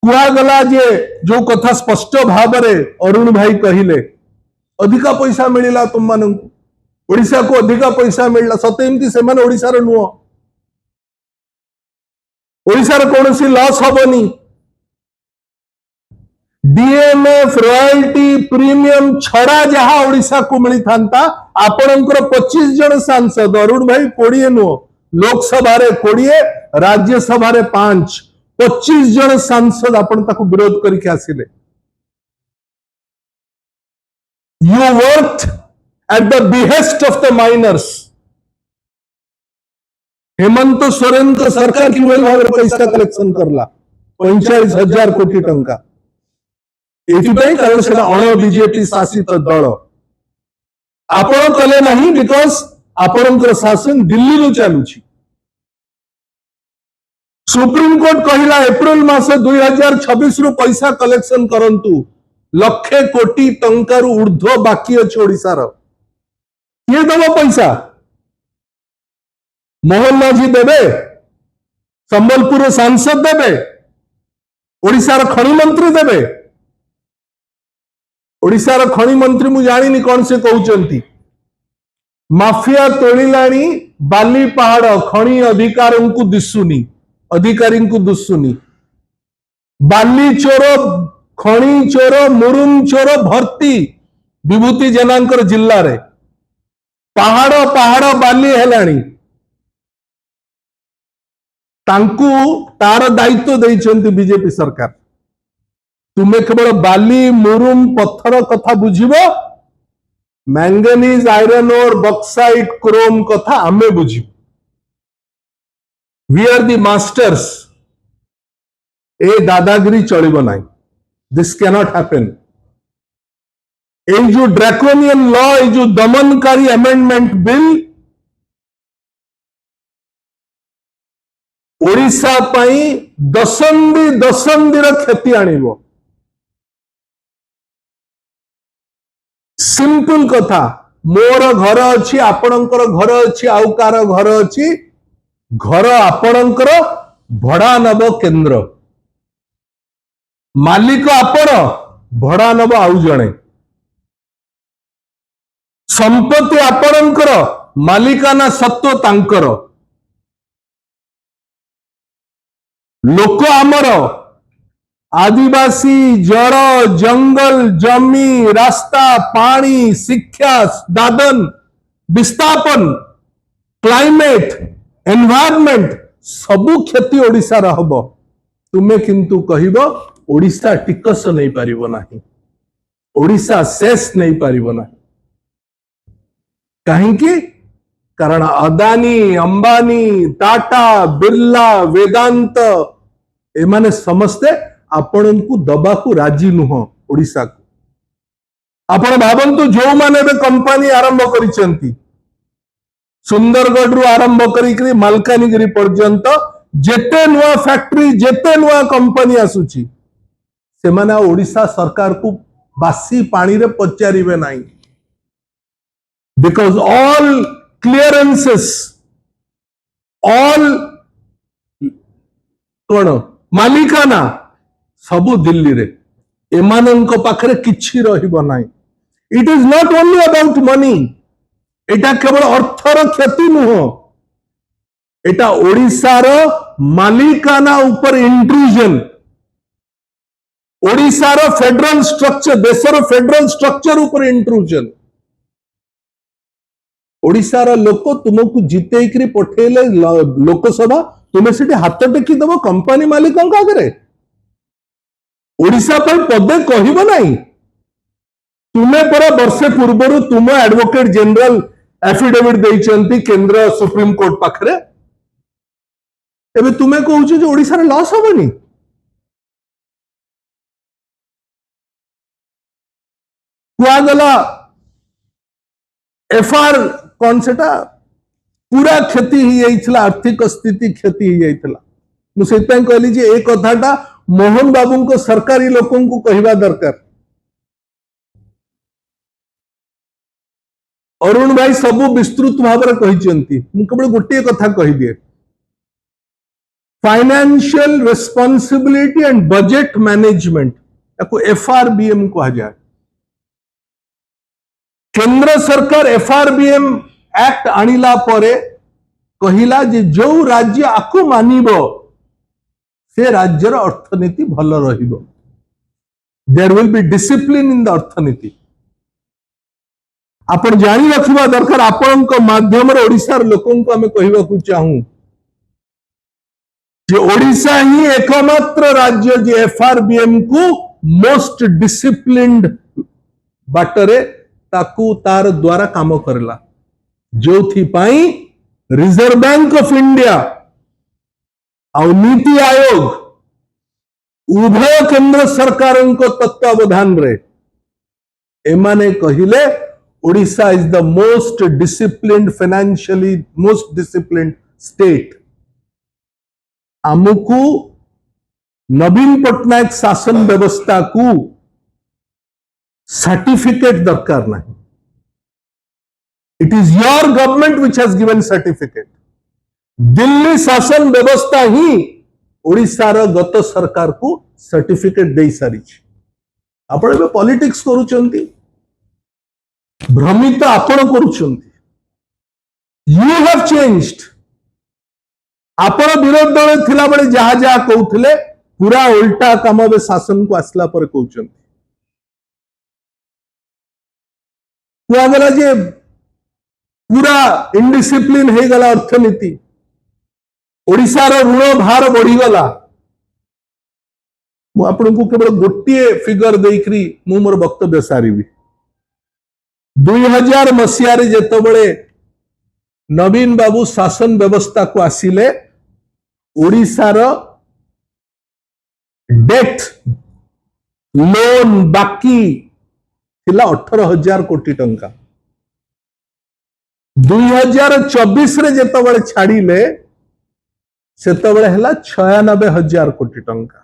कुआगला जे जो कथा स्पष्ट भाव अरुण भाई कहले अधिका पैसा मिलला तुम मान ओडिशा को अधिका पैसा मिलला सत एमती से ओडिशार नुह ओडिशार कौन सी लॉस हबनी डीएमएफ रॉयल्टी प्रीमियम छड़ा जहां ओडिशा को मिली था आपणकर 25 जन सांसद अरुण भाई 20 नुह लोकसभा 20 राज्यसभा 5 25 जन सांसद आपण ताको विरोध करके आसिले you work at the behest of the miners Hemant Soren तो सरकार की भाव पैसा कलेक्शन करला 45,000 कोटी टंका कारण से अण बीजेपी शासित दल आपण कले नहीं बिकॉज आपणकर शासन दिल्ली रू चलुची सुप्रीम कोर्ट कहला एप्रिल मास 2026 रु पैसा कलेक्शन करंतु लक्षे कोटी टंकार ऊर्ध्व बाकी अच्छे ओडिशार किए दब पैसा मोहन माझी देवे संबलपुर सांसद देवे ओडिशार खनि मंत्री देवे ओडिशार खनि मंत्री मु जानिनी कौन से कहउचंती माफिया तोलिलाणी बाली पहाड़ खनि अधिकारों को दिसुनी अधिकारी को दुसुनी बाली चोर खनि चोर मुरुम चोर भर्ती विभूति जनांकर जिल्ला रे पहाड़ पहाड़ बाली हेलाणी तांकू तार दायित्व देइछंती बीजेपी सरकार तुम्हें केवल बाली मुरुम पत्थर कथा बुझिबो मैंगनीज आयरन और बक्साइट क्रोम कथा आमे बुझिबो वी आर दी मास्टर्स ए दादागिरी चलिबो नाही दिस कैनॉट हैपन ए जो ड्रैकोनियन लॉ ए जो दमनकारी अमेंडमेंट बिल ओडिशा पाई दशंधि क्षति आनिबो सिंपल कथा मोर घर अच्छी आपणकर घर अच्छी आउ कार घर अच्छी घर आपणकर भड़ा नब केंद्र मालिक आपण भड़ा नब आउ जणे संपत्ति आपणकर मालिकाना सत्व तांकर लोक आमर आदिवासी जड़ जंगल जमी रास्ता पानी शिक्षा दादन विस्थापन क्लाइमेट एनवायरमेंट सबु क्षति ओडिशा हब तुम्हें किंतु कहब ओडिशा टिकस नहीं पारिबो नाही ओडिशा सेस नहीं पारिबो नाही कहीं कारण अदानी अंबानी टाटा बिरला वेदांत एमाने समस्ते आपण को दबा को राजी नुह ओडिशा को आपण भावंतु जो माने बे कंपनी आरंभ करिसेंती सुंदरगढ़ रु आरंभ करी मालकानगिरी पर्यंत जेते नुआ फैक्ट्री जेते नुआ कंपनी आसुची से माने ओडिशा सरकार को बासी पानी रे पचारिबे नाही बिकॉज ऑल क्लियरेंसेस ऑल कौन मालिकाना सबु दिल्ली रे एमानंक पाखरे किछि रहिबो नाही it is not only about money एटा केवल अर्थर क्षति नुह एटा ओडिशार मालिकाना ऊपर इंट्रूजन ओडिशार फेडरल स्ट्रक्चर देशर फेडरल स्ट्रक्चर ऊपर इंट्रूजन ओडिशार लोक तुमको जितेकरी पठेले लोकसभा तुम्हें से हाथ टेकी दब कंपनी मालिक आगे ओडिशा पर पदे कहब नहीं तुम्हें परा वर्षे पूर्व तुम एडवोकेट जनरल एफिडेविट देइचंती केंद्र सुप्रीम कोर्ट पाखरे एबे तुम्हें कहूछ जे ओडिशा रे लॉस हबनी कुआगला एफआर कौन सेटा पूरा क्षति ही जाइछला आर्थिक स्थिति क्षति ही जाइछला मु सेतै कहली जे ए कथाटा मोहन बाबू को सरकारी लोकों को कहवा दरकार अरुण भाई सबु विस्तृत भाव में कहते केवल गोटे कथा कहीदिए financial responsibility and budget management याको एफआरबीएम कहा जाए। केंद्र सरकार एफआरबीएम एक्ट आनिला परे कहिला जे जो राज्य आकु मानिबो से राज्यर अर्थनीति भल रहिबो। There will be discipline in the अर्थनीति। आपण जानी रखिबा दरकार। आपनक माध्यम रे ओडिसार लोकन को हमें कहिबा को चाहूं जे ओडिसा ही एकमात्र राज्य जे एफआरबीएम को मोस्ट डिसिप्लिन्ड बाटरे ताकू तार द्वारा काम करला। जोथि पाई रिजर्व बैंक ऑफ इंडिया और नीति आयोग उभय केंद्र सरकार को तत्वावधान रे एमाने कहिले Odisha is the most disciplined financially most disciplined state. आमको नवीन पट्टनायक शासन व्यवस्था को सर्टिफिकेट दरकार नहीं। It is your government which has given certificate. Delhi शासन व्यवस्था ही ओडिशार गत सरकार को सर्टिफिकेट दे सारी। आपण एबे पॉलिटिक्स करूचंती, भ्रमित आपण करूचंती। You have changed. आपण विरोध दल थिला बळे जहा जहा कहउथिले पूरा उल्टा काम बे शासन को आसला पर कहउचंती। कुआगला जे पूरा इनडिसिप्लिन हे गला अर्थनीति। ओडिशार ऋण भार बढ़ी गला। मु आपनको केवल गोटे फिगर देकरी मु मोर वक्तव्य सारिबी। 2000 मसीहा रे जेतबळे नवीन बाबू शासन व्यवस्था को आसिले ओडिशार डेट लोन बाकी थिला 18,000 कोटी टंका। 2024 रे जेतबळे छाड़ीले सेतबळे हला 96,000 कोटी टंका।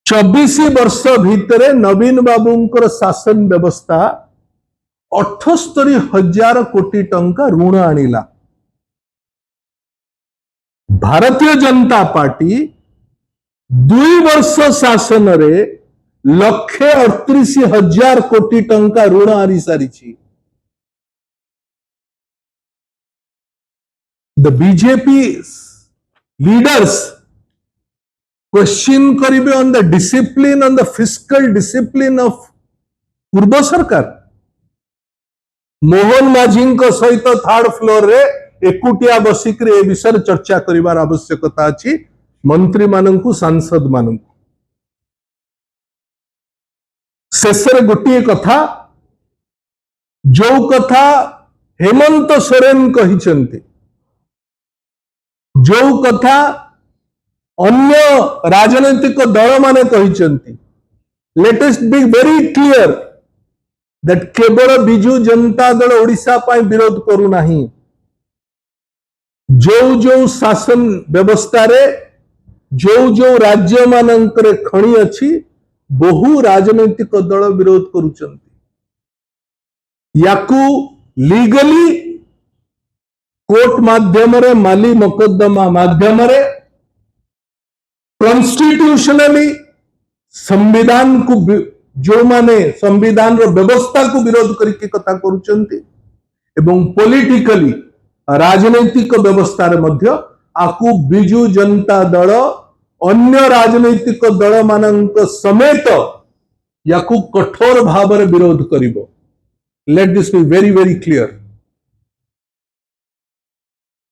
24 वर्ष भितरे नवीन बाबूंकर शासन व्यवस्था 78,000 कोटी टंका ऋण आनिला। भारतीय जनता पार्टी 2 वर्ष शासन रे 138,000 कोटी टंका ऋण आनी सारी। The BJP leaders question करिबे on the discipline, on the fiscal discipline of पूर्व सरकार। मोहन माझी सहित थर्ड फ्लोर रे एकुटिया बसिक ए विषय चर्चा करिवार आवश्यकता अछि। मंत्री माननकु सांसद माननकु शेषर गोटे कथा जो कथा हेमंत सोरेन कहिचंती, जो कथा अन्य राजनैतिक दल माने कहिचंती, let us be very clear that केवल बिजू जनता दल ओडिशा पाई विरोध करू नाही। जो जो शासन व्यवस्था रे जो जो राज्य मानंकरे खणी अछि बहु राजनैतिक दल विरोध करूचंती। याकू लीगली कोर्ट माध्यम रे माली मोकद्दमा माध्यम रे कॉन्स्टिट्यूशनली संविधान को जो माने संविधान रो व्यवस्था को विरोध करके कथा करूचंती एवं पॉलिटिकली राजनैतिक व्यवस्था रे मध्य आकु बिजू जनता दल अन्य राजनैतिक दल मानक समेत याकू कठोर भाव रे विरोध करिवो। Let this be very very clear.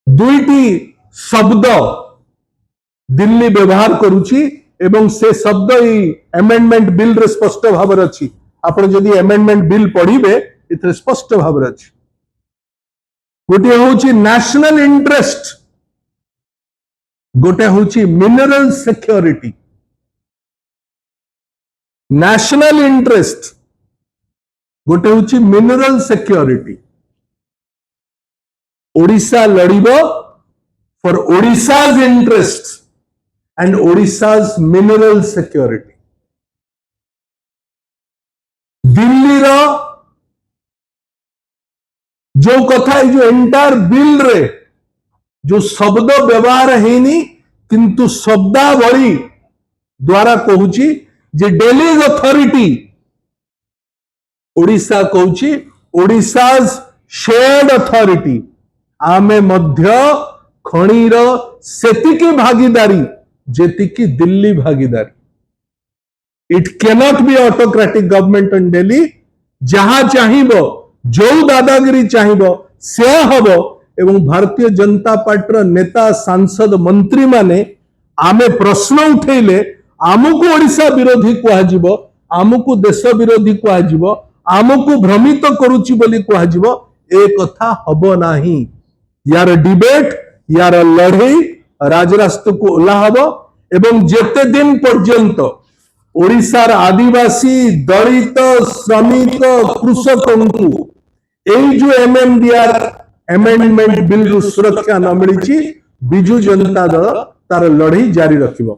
दुईटी शब्द दिल्ली व्यवहार करुची एवं से शब्द एमेंडमेंट बिल रे स्पष्ट भाव रे अछि। आपण जदि एमेंडमेंट बिल पढ़िबे इथे स्पष्ट भाव रे अछि। गोटे होची नेशनल इंटरेस्ट, गोटे होची मिनरल सिक्योरिटी। नेशनल इंटरेस्ट गोटे होची मिनरल सिक्योरिटी। ओडिशा लड़िबो for Odisha's interest and Odisha's mineral security. Delhi रो जो कथा जो एंटायर बिल रे जो शब्द व्यवहार हैनी किंतु शब्दावली द्वारा कहूची जे डेली अथॉरिटी ओडिशा कहूची ओडिशाज शेयर्ड अथॉरिटी आमे मध्य खणीर सेतिकी भागीदारी जेतिकी दिल्ली भागीदारी it cannot be autocratic government in Delhi जहां चाहिबो जो दादागिरी चाहिबो से हबो एवं भारतीय जनता पार्टी नेता सांसद मंत्री माने आमे प्रश्न उठेले आमको ओडिशा विरोधी कह आमको देश विरोधी कह आमको भ्रमित करुची बोली कह ए कथा हबो नाही यार डिबेट यार लड़ई राजरास्ता को ओला हबो एवं जेते दिन पर्यंत ओडिशार आदिवासी दलित श्रमिक कृषक जो एमएमडीआर एमेंडमेंट बिल सुरक्षा न मिली बिजु जनता दल तार लड़ई जारी रखिबो।